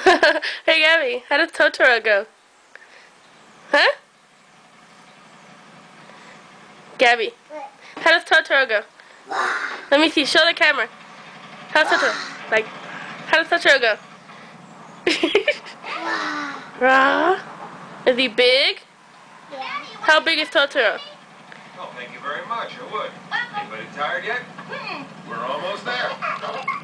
Hey Gabby, how does Totoro go? Huh? Gabby, how does Totoro go? Let me see, show the camera. How's Totoro? Like, how does Totoro go? Raw. Is he big? Yeah. How big is Totoro? Oh, thank you very much. I would. Anybody tired yet? We're almost there.